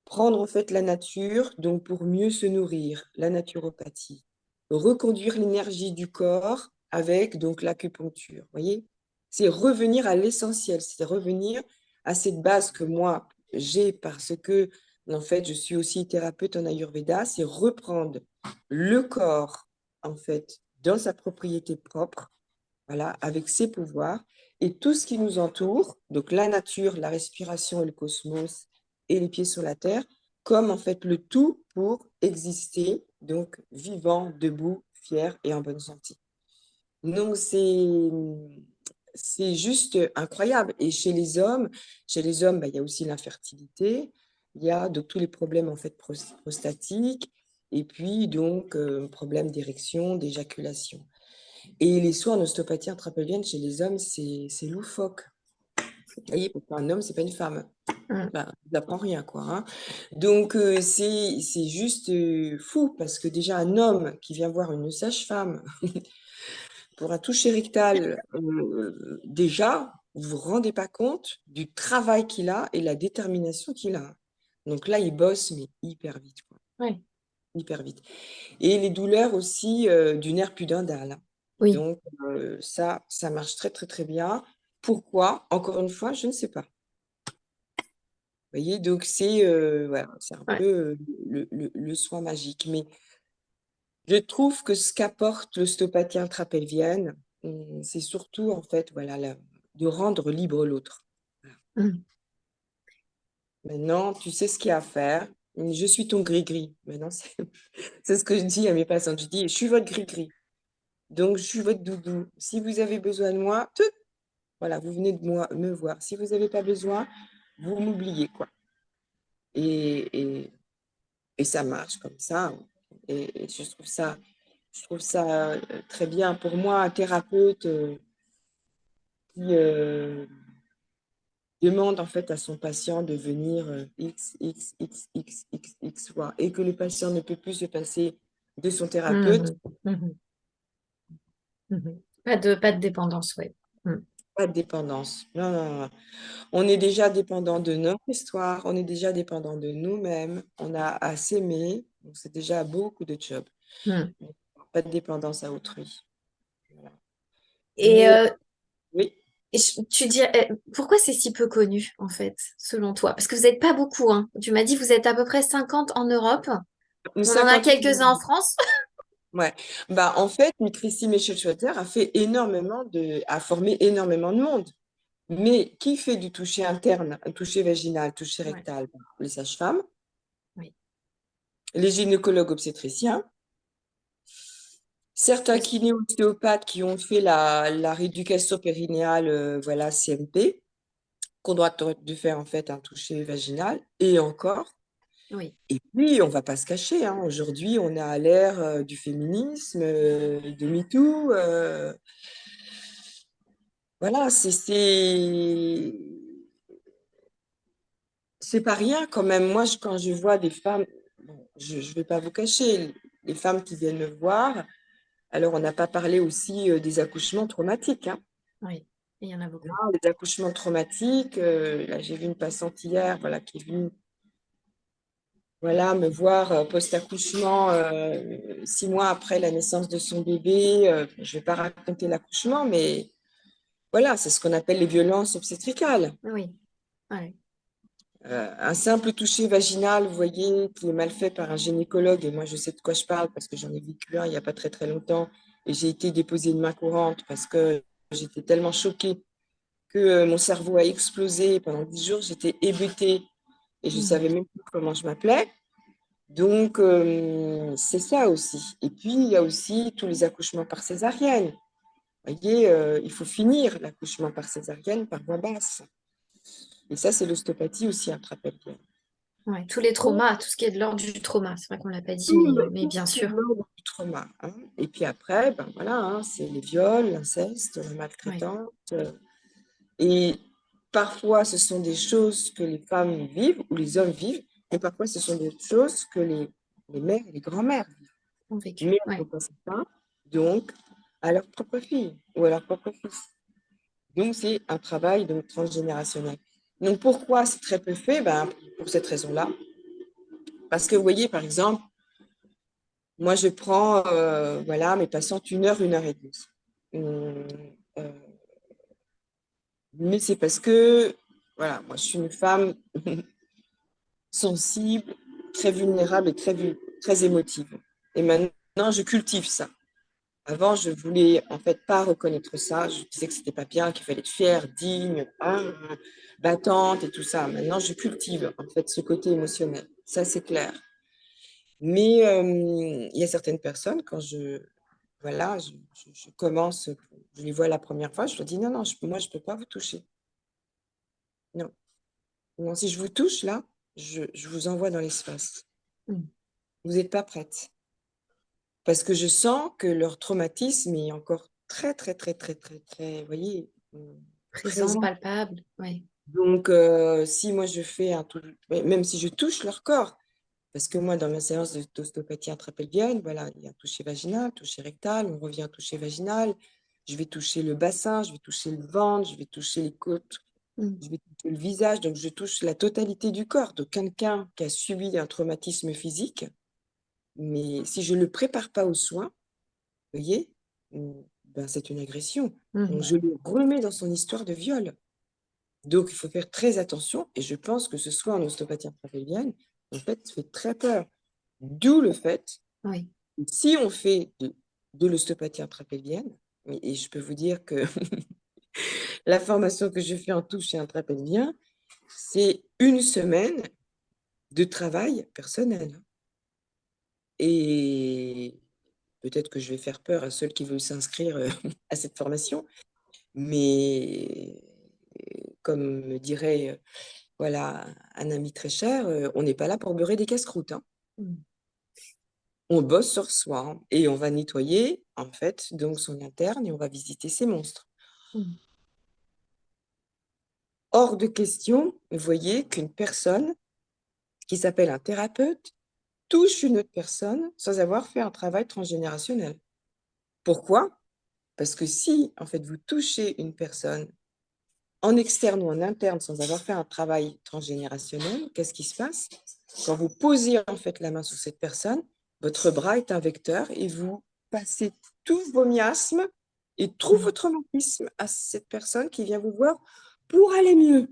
Prendre en fait la nature, donc pour mieux se nourrir, la naturopathie. Reconduire l'énergie du corps avec donc l'acupuncture, voyez? C'est revenir à l'essentiel, c'est revenir à cette base que moi j'ai parce que en fait je suis aussi thérapeute en Ayurveda, c'est reprendre le corps en fait dans sa propriété propre, voilà, avec ses pouvoirs et tout ce qui nous entoure, donc la nature, la respiration et le cosmos et les pieds sur la terre, comme en fait le tout pour exister, donc vivant, debout, fier et en bonne santé. Donc c'est juste incroyable. Et chez les hommes, bah, il y a aussi l'infertilité, il y a donc tous les problèmes en fait prostatiques, et puis donc problème d'érection, d'éjaculation. Et les soins en ostéopathie intrapelvienne chez les hommes, c'est loufoque. Vous voyez, pour un homme, c'est pas une femme. Mm. Ben, on n'apprend rien, quoi. Hein. Donc, c'est juste fou, parce que déjà, un homme qui vient voir une sage-femme pour un toucher rectal, déjà, vous vous rendez pas compte du travail qu'il a et la détermination qu'il a. Donc là, il bosse, mais hyper vite, quoi. Ouais. Hyper vite. Et les douleurs aussi du nerf pudendal. Hein. Oui. Donc, ça marche très, très, très bien. Pourquoi? Encore une fois, je ne sais pas. Vous voyez, donc voilà, c'est un Ouais. peu le soin magique. Mais je trouve que ce qu'apporte l'ostéopathie intrapelvienne, c'est surtout, en fait, voilà, de rendre libre l'autre. Voilà. Mm. Maintenant, tu sais ce qu'il y a à faire. Je suis ton gris-gris. Maintenant, c'est ce que je dis à mes patients. Je dis, je suis votre gris-gris. Donc, je suis votre doudou. Si vous avez besoin de moi, voilà, vous venez de moi, me voir. Si vous n'avez pas besoin, vous m'oubliez, quoi. Et, et ça marche comme ça. Et je trouve ça très bien. Pour moi, un thérapeute qui demande en fait à son patient de venir X, X, X, X, X, X fois et que le patient ne peut plus se passer de son thérapeute, Mhm. Mhm. Mhm. Pas de dépendance, ouais. Mm. pas de dépendance. Non, non, non. On est déjà dépendant de notre histoire, on est déjà dépendant de nous-mêmes, on a à s'aimer, donc c'est déjà beaucoup de job. Mm. Pas de dépendance à autrui. Voilà. Et Mais oui, tu dirais, pourquoi c'est si peu connu, en fait, selon toi? Parce que vous n'êtes pas beaucoup, hein. Tu m'as dit que vous êtes à peu près 50 en Europe. une On en a cinquantaine. quelques-uns en France. Ouais. Bah, en fait, Christine Michel-Schwetter a formé énormément de monde. Mais qui fait du toucher interne, un toucher vaginal, toucher Ouais, rectal? Les sages-femmes, oui. les gynécologues obstétriciens, certains Oui. kiné-ostéopathes qui ont fait la rééducation périnéale, voilà, CMP, qu'on doit de faire en fait un toucher vaginal, et encore. Oui. Et puis, on va pas se cacher, hein, aujourd'hui, on est à l'ère du féminisme, de MeToo. Voilà, c'est pas rien quand même. Moi, quand je vois des femmes, bon, je ne vais pas vous cacher, les femmes qui viennent me voir, alors on n'a pas parlé aussi des accouchements traumatiques. Hein. Oui. Il y en a beaucoup. Ah, les accouchements traumatiques, là j'ai vu une patiente hier, voilà, qui est venue voilà, me voir post-accouchement, 6 mois après la naissance de son bébé. Je ne vais pas raconter l'accouchement, mais voilà, c'est ce qu'on appelle les violences obstétricales. Oui. Ouais. Un simple toucher vaginal, vous voyez, qui est mal fait par un gynécologue, et moi je sais de quoi je parle parce que j'en ai vécu un il n'y a pas très très longtemps, et j'ai été déposer une main courante parce que j'étais tellement choquée que mon cerveau a explosé. Pendant 10 jours, j'étais hébétée et je ne savais Mhm. même plus comment je m'appelais. Donc, c'est ça aussi. Et puis, il y a aussi tous les accouchements par césarienne. Vous voyez, il faut finir l'accouchement par césarienne par voie basse. Et ça, c'est l'ostéopathie aussi, intrapelvienne. Ouais, tous les traumas, tout ce qui est de l'ordre du trauma. C'est vrai qu'on l'a pas dit, mais Tout bien ce qui est de sûr. l'ordre du trauma, hein. Et puis après, ben voilà, hein, c'est les viols, l'inceste, la Ouais, maltraitance. Et parfois, ce sont des choses que les femmes vivent ou les hommes vivent, mais parfois, ce sont des choses que les mères et les grands-mères vivent. ont vécu. Mais elles ne Ouais, pensent pas, donc, à leur propre fille ou à leur propre fils. Donc, c'est un travail donc, transgénérationnel. Donc, pourquoi c'est très peu fait? Ben, pour cette raison-là. Parce que, vous voyez, par exemple, moi, je prends voilà, mes patientes 1 heure et demie. Hum, euh, mais c'est parce que, voilà, moi, je suis une femme sensible, très vulnérable et très émotive. Et maintenant, je cultive ça. Avant, je voulais en fait pas reconnaître ça. Je disais que c'était pas bien, qu'il fallait être fière, digne, hein, battante et tout ça. Maintenant, je cultive en fait ce côté émotionnel. Ça, c'est clair. Mais il y a certaines personnes, quand voilà, je commence, je les vois la première fois, je leur dis non, non, moi, je peux pas vous toucher. Non, non, si je vous touche là, je vous envoie dans l'espace. mm. Vous n'êtes pas prête. Parce que je sens que leur traumatisme est encore très, très, très, très, très, très, vous voyez, Présent, présent. palpable. Ouais. Donc, si moi je fais un truc, même si je touche leur corps, parce que moi, dans ma séance d'ostéopathie intrapelvienne, voilà, il y a un toucher vaginal, toucher rectal, on revient au toucher vaginal, je vais toucher le bassin, je vais toucher le ventre, je vais toucher les côtes, Mm. je vais toucher le visage, donc je touche la totalité du corps de quelqu'un qui a subi un traumatisme physique. Mais si je ne le prépare pas aux soins, vous voyez, ben, c'est une agression. Donc, Mhm. je le remets dans son histoire de viol. Donc, il faut faire très attention. Et je pense que ce soit en ostéopathie intrapelvienne, en fait, ça fait très peur. D'où le fait, Oui, que si on fait de l'ostéopathie intrapelvienne, et je peux vous dire que la formation que je fais en touche et intrapelvien, c'est 1 semaine de travail personnel. Et peut-être que je vais faire peur à ceux qui veulent s'inscrire à cette formation, mais comme me dirait voilà, un ami très cher, on n'est pas là pour beurrer des casse-croûtes, hein. mm. On bosse sur soi, hein, et on va nettoyer en fait donc son interne et on va visiter ses monstres. Mm. Hors de question, vous voyez, qu'une personne qui s'appelle un thérapeute touche une autre personne sans avoir fait un travail transgénérationnel. Pourquoi? Parce que si en fait vous touchez une personne en externe ou en interne sans avoir fait un travail transgénérationnel, qu'est-ce qui se passe? Quand vous posez en fait la main sur cette personne, votre bras est un vecteur et vous passez tous vos miasmes et tout Mm. votre traumatisme à cette personne qui vient vous voir pour aller mieux.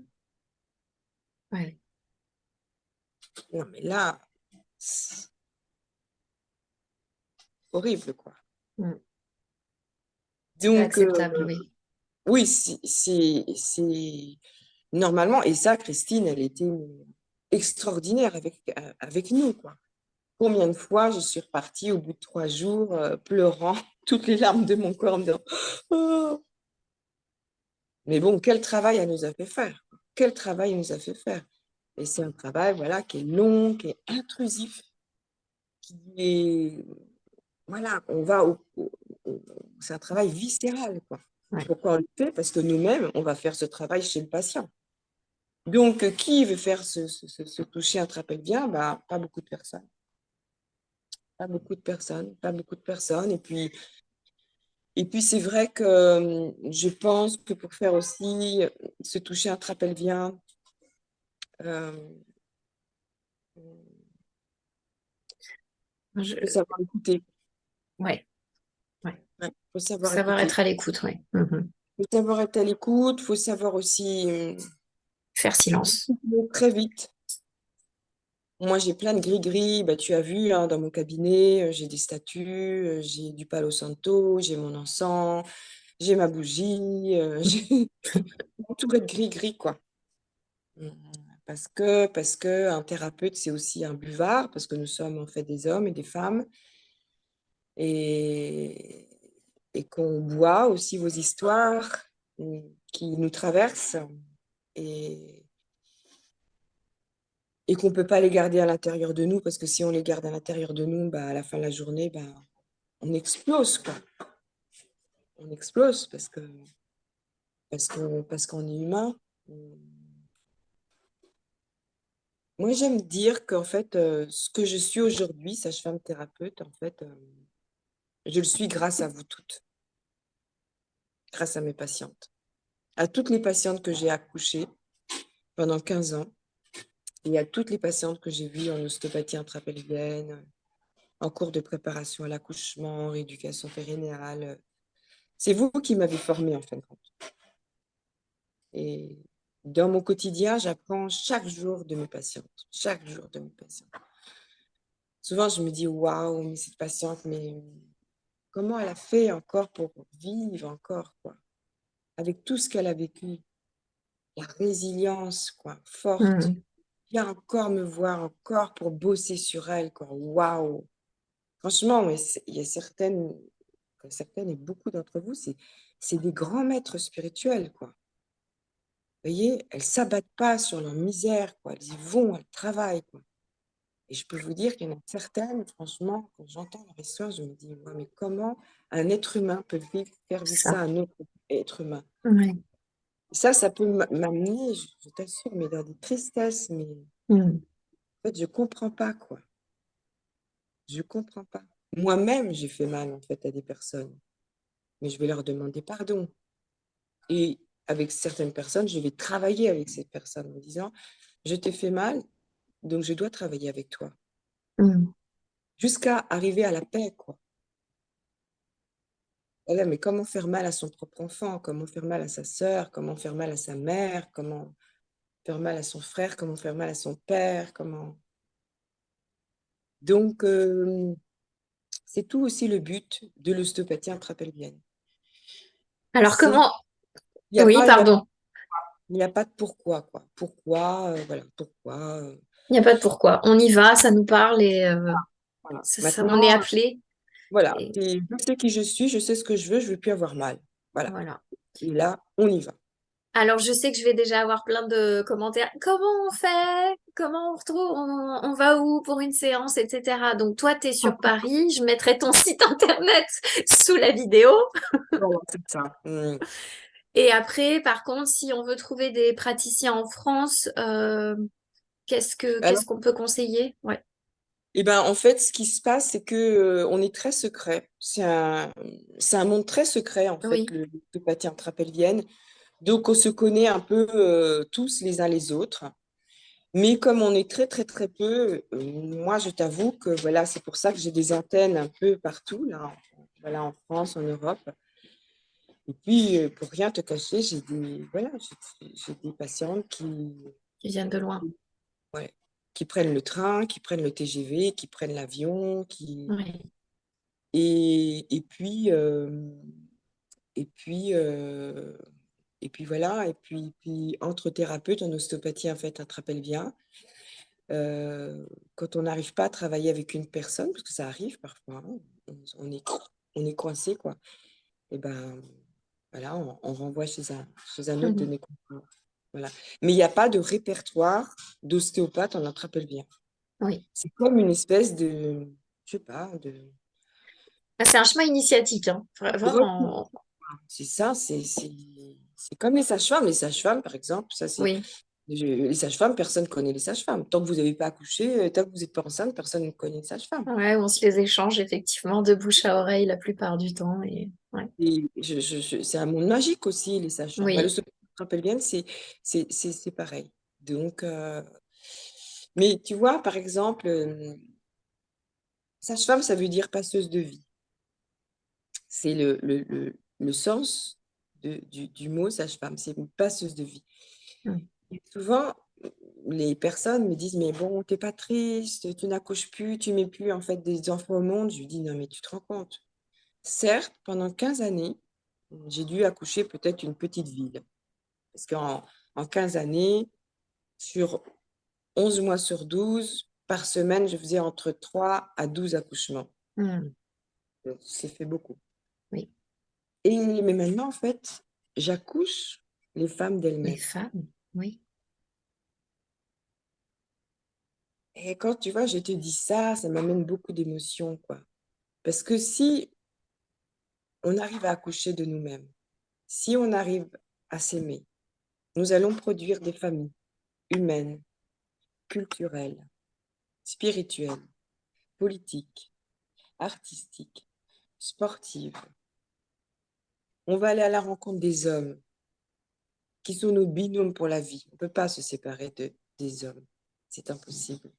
Ouais. Non, mais là, c'est horrible, quoi. Mm. C'est pas Donc, acceptable, oui. oui, normalement, et ça, Christine, elle était extraordinaire avec nous, quoi. Combien de fois je suis repartie au bout de 3 jours, pleurant, toutes les larmes de mon corps, en me disant oh. Mais bon, quel travail elle nous a fait faire. Quel travail elle nous a fait faire. Et c'est un travail voilà, qui est long, qui est intrusif, qui est. Voilà, on va c'est un travail viscéral, quoi. Ouais. Pourquoi on le fait? Parce que nous-mêmes, on va faire ce travail chez le patient. Donc, qui veut faire ce toucher intrapelvien? Bah, pas beaucoup de personnes. Pas beaucoup de personnes, pas beaucoup de personnes. Et puis c'est vrai que je pense que pour faire aussi ce toucher intrapelvien, il faut Je... savoir écouter. Ouais, ouais. Il faut savoir Savoir écouter. être à l'écoute, ouais. Mhm. Il faut savoir être à l'écoute. Il faut savoir aussi Faire silence. décider très vite. Moi, j'ai plein de gris-gris. Bah, tu as vu, hein, dans mon cabinet, j'ai des statues, j'ai du Palo Santo, j'ai mon encens, j'ai ma bougie, j'ai entouré de gris-gris, quoi. Mm. Parce que un thérapeute, c'est aussi un buvard, parce que nous sommes en fait des hommes et des femmes, et, et qu'on boit aussi vos histoires qui nous traversent. Et, et qu'on ne peut pas les garder à l'intérieur de nous, parce que si on les garde à l'intérieur de nous, bah, à la fin de la journée, bah, on explose, quoi. On explose parce qu'on est humain. Moi, j'aime dire qu'en fait, ce que je suis aujourd'hui, sage-femme thérapeute, en fait, je le suis grâce à vous toutes, grâce à mes patientes. À toutes les patientes que j'ai accouchées pendant 15 ans, et à toutes les patientes que j'ai vues en ostéopathie intrapelvienne, en cours de préparation à l'accouchement, en rééducation périnéale. C'est vous qui m'avez formée, en fin de compte. Et dans mon quotidien, j'apprends chaque jour de mes patientes, chaque jour de mes patientes. Souvent, je me dis, waouh, mais cette patiente, mais comment elle a fait encore pour vivre encore, quoi, avec tout ce qu'elle a vécu, la résilience, quoi, forte. Mm. Bien encore me voir encore pour bosser sur elle, quoi. Waouh! Franchement, mais il y a certaines et beaucoup d'entre vous, c'est des grands maîtres spirituels, quoi. Vous voyez, elles s'abattent pas sur leur misère, quoi. Elles y vont, elles travaillent, quoi. Et je peux vous dire qu'il y en a certaines, franchement, quand j'entends leur histoire, je me dis, ouais, mais comment un être humain peut faire vivre ça Ça. à un autre être humain? Ouais. Ça peut m'amener, je t'assure, mais dans des tristesses, mais Mm. en fait, je comprends pas, quoi. Je comprends pas. Moi-même, j'ai fait mal, en fait, à des personnes, mais je vais leur demander pardon. Et avec certaines personnes, je vais travailler avec ces personnes en disant, je t'ai fait mal, donc je dois travailler avec toi. Mm. Jusqu'à arriver à la paix, quoi. Voilà, mais comment faire mal à son propre enfant? Comment faire mal à sa sœur? Comment faire mal à sa mère? Comment faire mal à son frère? Comment faire mal à son père? Comment... Donc, c'est tout aussi le but de l'ostéopathie intrapelvienne. Alors C'est, comment... il n'y a Oui, pas, pardon. il n'y a pas de pourquoi, quoi. Pourquoi, voilà, pourquoi. Il n'y a pas de pourquoi. On y va, ça nous parle et Voilà. on est Maintenant, appelé. voilà, Et je sais qui je suis, je sais ce que je veux plus avoir mal. Voilà. voilà. Et là, on y va. Alors, je sais que je vais déjà avoir plein de commentaires. Comment on fait? Comment on retrouve? On va où pour une séance, etc. Donc, toi, tu es sur Paris. Je mettrai ton site internet sous la vidéo. Voilà, c'est ça. Et après, par contre, si on veut trouver des praticiens en France, Alors, qu'est-ce qu'on peut conseiller? Ouais. eh ben, en fait, ce qui se passe, c'est que on est très secret. C'est un monde très secret, en fait, Oui. le l'ostéopathie intrapelvienne. Donc, on se connaît un peu tous les uns les autres. Mais comme on est très, très, très peu, moi, je t'avoue que voilà, c'est pour ça que j'ai des antennes un peu partout, là, voilà, en France, en Europe. Et puis, pour rien te cacher, voilà, j'ai des patientes Qui viennent de loin. ouais, qui prennent le train, qui prennent le TGV, qui prennent l'avion, Oui. et puis, et puis, et puis voilà, puis entre thérapeutes en ostéopathie en fait intrapelvien, quand on n'arrive pas à travailler avec une personne, parce que ça arrive parfois, hein, on est coincé, quoi. Et ben voilà, on renvoie chez un autre de Mhm. mes confrères. Voilà. Mais il n'y a pas de répertoire d'ostéopathe en intrapelvien. Oui. C'est comme une espèce de, je sais pas, Ah, c'est un chemin initiatique, hein. de recul. Vraiment. C'est ça, c'est comme les sages-femmes. Les sages-femmes, par exemple, ça c'est Oui. les sages-femmes, personne ne connaît les sages-femmes. Tant que vous n'avez pas accouché, tant que vous n'êtes pas enceinte, personne ne connaît les sages-femmes. Ouais, on se les échange effectivement de bouche à oreille la plupart du temps. Et ouais. Et c'est un monde magique aussi, les sages-femmes. Bah, le Oui. secret bien, c'est pareil. Donc, mais tu vois, par exemple, sage-femme, ça veut dire passeuse de vie. C'est le sens du mot sage-femme, c'est une passeuse de vie. Mm. Et souvent, les personnes me disent, mais bon, t'es pas triste, tu n'accouches plus, tu mets plus en fait des enfants au monde. Je lui dis, non, mais tu te rends compte. Certes, pendant 15 années, j'ai dû accoucher peut-être une petite ville. Parce en 15 années, sur 11 mois sur 12, par semaine, je faisais entre 3 à 12 accouchements. Mm. Donc, c'est fait beaucoup. Oui. Mais maintenant, en fait, j'accouche les femmes Les d'elles-mêmes. femmes. Oui. Et quand tu vois, je te dis ça, ça m'amène beaucoup d'émotions, quoi. Parce que si on arrive à accoucher de nous-mêmes, si on arrive à s'aimer, nous allons produire des familles humaines, culturelles, spirituelles, politiques, artistiques, sportives. On va aller à la rencontre des hommes qui sont nos binômes pour la vie. On ne peut pas se séparer des hommes. C'est impossible.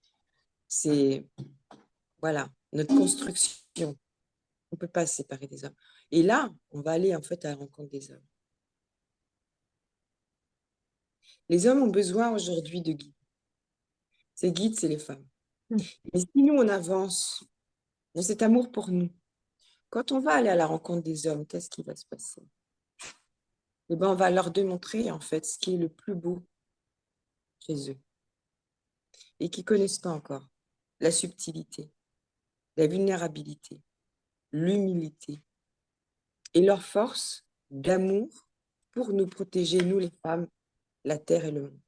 C'est, voilà, notre construction. On ne peut pas se séparer des hommes. Et là, on va aller en fait à la rencontre des hommes. Les hommes ont besoin aujourd'hui de guides. Ces guides, c'est les femmes. Mm. Et si nous, on avance dans cet amour pour nous, quand on va aller à la rencontre des hommes, qu'est-ce qui va se passer? Eh ben, on va leur démontrer en fait ce qui est le plus beau chez eux et qu'ils ne connaissent pas encore. La subtilité, la vulnérabilité, l'humilité et leur force d'amour pour nous protéger, nous les femmes, la terre et le monde.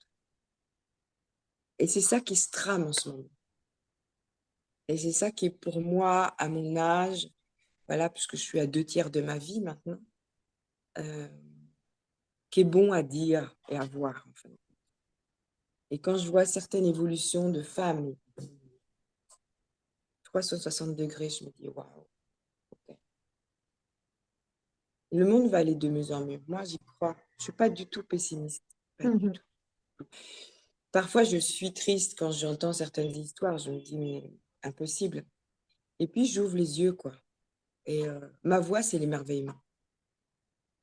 Et c'est ça qui se trame en ce moment. Et c'est ça qui est pour moi, à mon âge, voilà, puisque je suis à 2 tiers de ma vie maintenant, euh, qui est bon à dire et à voir. En fait. Et quand je vois certaines évolutions de femmes, 360 degrés, je me dis, waouh, ok. Le monde va aller de mieux en mieux. Moi, j'y crois. Je ne suis pas du tout pessimiste. Pas du Mhm. tout. Parfois, je suis triste quand j'entends certaines histoires. Je me dis, mais impossible. Et puis, j'ouvre les yeux, quoi. Et ma voix, c'est l'émerveillement.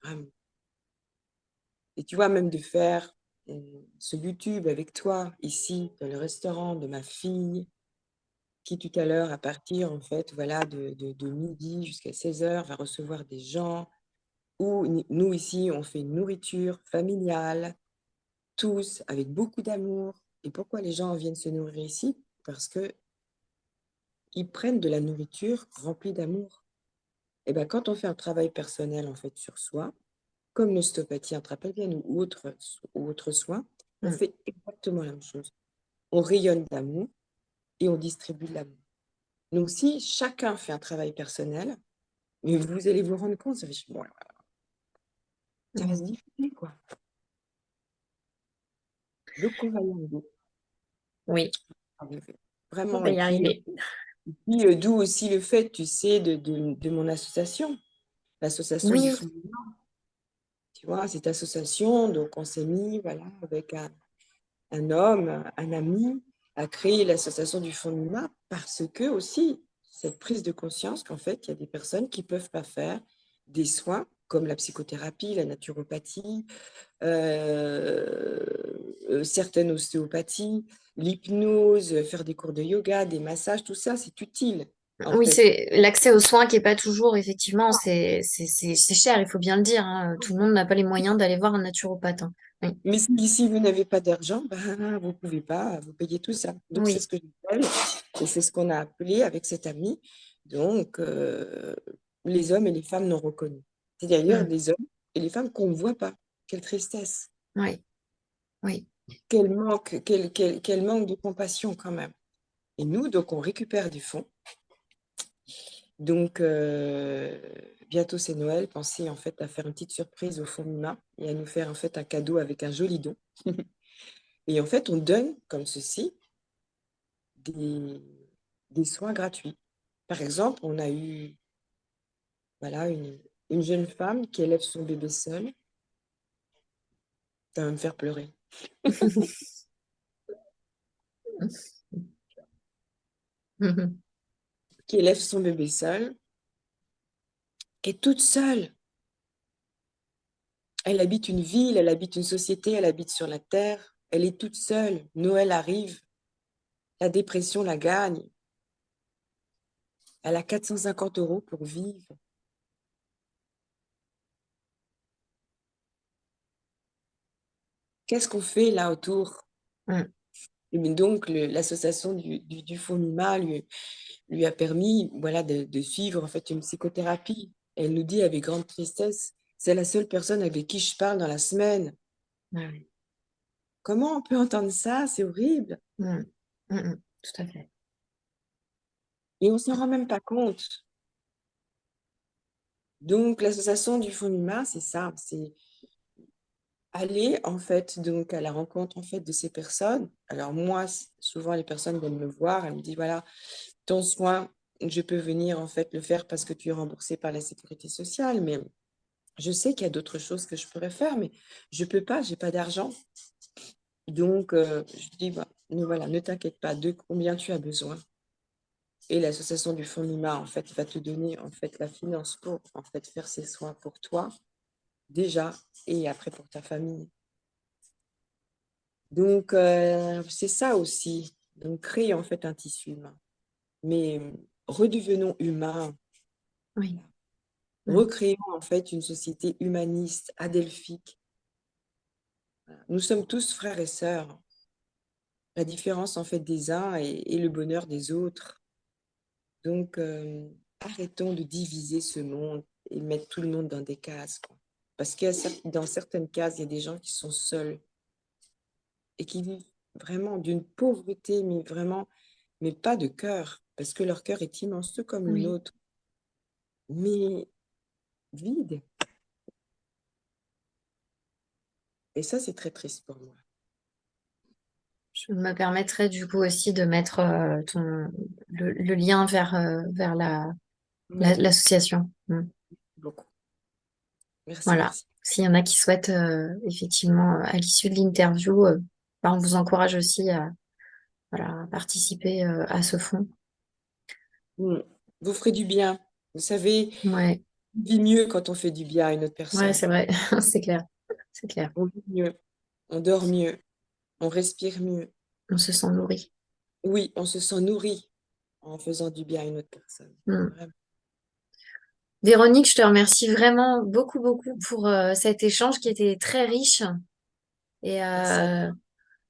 Vraiment. Et tu vois, même de faire ce YouTube avec toi, ici, dans le restaurant de ma fille, qui tout à l'heure, à partir, en fait, voilà, de midi jusqu'à 16 h, va recevoir des gens, où nous, ici, on fait une nourriture familiale, tous, avec beaucoup d'amour. Et pourquoi les gens viennent se nourrir ici? Parce que ils prennent de la nourriture remplie d'amour. Et bien, quand on fait un travail personnel, en fait, sur soi, comme l'ostéopathie intrapelvienne ou autre soin, on Mm. fait exactement la même chose. On rayonne d'amour et on distribue de l'amour. Donc, si chacun fait un travail personnel, mais vous allez vous rendre compte, bon, ça va se Mhm. diffuser, quoi. Donc, on va y arriver. Oui, on Vraiment. va Et y puis, arriver. d'où aussi le fait, tu sais, de mon association, l'association du Oui. Fonds. Tu vois, cette association, donc on s'est mis, voilà, avec un homme, un ami, à créer l'association du Fonds Nima parce que aussi, cette prise de conscience qu'en fait, il y a des personnes qui ne peuvent pas faire des soins comme la psychothérapie, la naturopathie, certaines ostéopathies, l'hypnose, faire des cours de yoga, des massages, tout ça, c'est utile, en Oui, fait. c'est l'accès aux soins qui est pas toujours, effectivement, c'est cher, il faut bien le dire, hein. Tout le monde n'a pas les moyens d'aller voir un naturopathe, hein. Oui, Mais si vous n'avez pas d'argent, ben, vous ne pouvez pas vous payer tout ça. Donc, c'est oui. ce que j'appelle, et c'est ce qu'on a appelé avec cet ami. Donc, les hommes et les femmes non reconnus. C'est d'ailleurs Mm. des hommes et les femmes qu'on ne voit pas. Quelle tristesse, Oui, oui. quel manque de compassion quand même. Et nous, donc, on récupère des fonds. Donc, bientôt c'est Noël. Pensez en fait à faire une petite surprise au fond Nima et à nous faire en fait un cadeau avec un joli don. Et en fait, on donne comme ceci des, des soins gratuits. Par exemple, on a eu voilà, une jeune femme qui élève son bébé seule. Ça va me faire pleurer. Qui élève son bébé seule, qui est toute seule. Elle habite une ville, elle habite une société, elle habite sur la terre. Elle est toute seule. Noël arrive. La dépression la gagne. Elle a 450 € pour vivre. Qu'est-ce qu'on fait là autour? Mm. Et donc, l'association du Fonds Mima lui a permis voilà, de suivre en fait une psychothérapie. Elle nous dit avec grande tristesse, c'est la seule personne avec qui je parle dans la semaine. Ah oui. Comment on peut entendre ça? C'est horrible. Mm. Mm, mm. tout à fait. Et on ne s'en rend même pas compte. Donc, l'association du Fonds Humain, c'est ça, c'est aller en fait donc à la rencontre en fait de ces personnes. Alors moi, souvent les personnes viennent me voir, elles me disent voilà, ton soin, je peux venir en fait le faire parce que tu es remboursé par la sécurité sociale, mais je sais qu'il y a d'autres choses que je pourrais faire, mais je peux pas, j'ai pas d'argent. Donc je dis bah, voilà, ne t'inquiète pas de combien tu as besoin. Et l'association du Fonds Nima en fait va te donner en fait la finance pour en fait faire ces soins pour toi déjà et après pour ta famille. Donc, c'est ça aussi. Donc, créer en fait un tissu humain. Mais redevenons humains. Oui. Mm. Recréons en fait une société humaniste, adelphique. Nous sommes tous frères et sœurs. La différence en fait des uns et le bonheur des autres. Donc, arrêtons de diviser ce monde et mettre tout le monde dans des cases, quoi. Parce que dans certaines cases, il y a des gens qui sont seuls et qui vivent vraiment d'une pauvreté, mais vraiment, mais pas de cœur, parce que leur cœur est immense, tout comme le Oui. nôtre, mais vide. Et ça, c'est très triste pour moi. Je me permettrai du coup aussi de mettre le lien vers Mm. l'association. Mm. Beaucoup. Merci, Voilà. merci. S'il y en a qui souhaitent effectivement, à l'issue de l'interview, ben, on vous encourage aussi à, voilà, à participer à ce fonds. Mm. Vous ferez du bien. Vous savez, Ouais, on vit mieux quand on fait du bien à une autre ouais, personne. c'est vrai, c'est clair, c'est clair. On vit mieux, on dort mieux, on respire mieux. On se sent nourri. Oui, on se sent nourri en faisant du bien à une autre personne. Mm. Vraiment. Véronique, je te remercie vraiment beaucoup, beaucoup pour cet échange qui était très riche. Et Merci à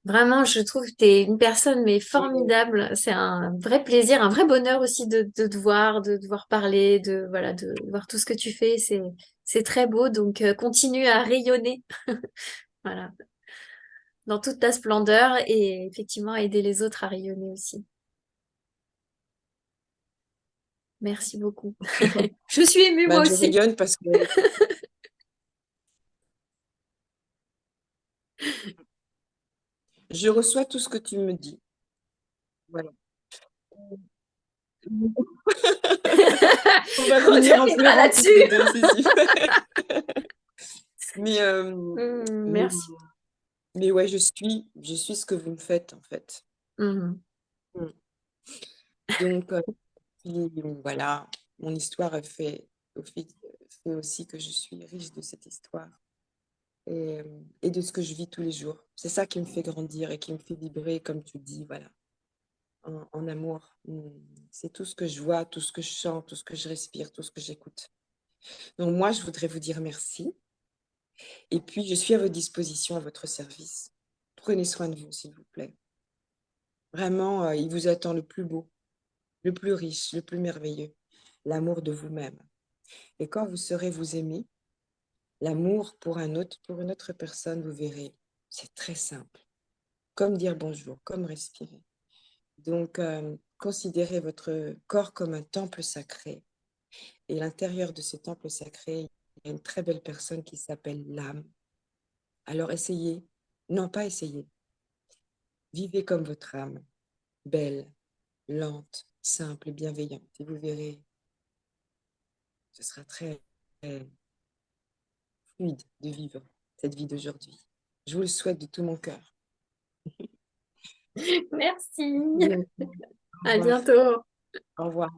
vraiment, je trouve que tu es une personne mais vous. formidable. C'est un vrai plaisir, un vrai bonheur aussi de te voir, de te voir parler, de, voilà, de voir tout ce que tu fais. C'est très beau. Donc, continue à rayonner, voilà, dans toute ta splendeur et effectivement aider les autres à rayonner aussi. Merci beaucoup. Je suis émue moi Ben, je aussi. rayonne parce que je reçois tout ce que tu me dis. Voilà. On va On finir en n'arrivera pleurant toutes les là-dessus. deux, c'est super. Mais, mais, Merci. mais ouais, je suis ce que vous me faites, en fait. Mhm. Mm. Donc, puis, voilà, mon histoire fait aussi que je suis riche de cette histoire et de ce que je vis tous les jours. C'est ça qui me fait grandir et qui me fait vibrer, comme tu dis, voilà, en amour. C'est tout ce que je vois, tout ce que je sens, tout ce que je respire, tout ce que j'écoute. Donc, moi, je voudrais vous dire merci. Et puis, je suis à votre disposition, à votre service. Prenez soin de vous, s'il vous plaît. Vraiment, il vous attend le plus beau, le plus riche, le plus merveilleux, l'amour de vous-même. Et quand vous saurez vous aimer, l'amour pour un autre, pour une autre personne, vous verrez, c'est très simple. Comme dire bonjour, comme respirer. Donc, considérez votre corps comme un temple sacré. Et à l'intérieur de ce temple sacré, il y a une très belle personne qui s'appelle l'âme. Alors, essayez, non pas essayez, vivez comme votre âme, belle, lente, simple et bienveillante. Et vous verrez, ce sera très, très fluide de vivre cette vie d'aujourd'hui. Je vous le souhaite de tout mon cœur. Merci. Bien. Au À revoir. bientôt. Au revoir.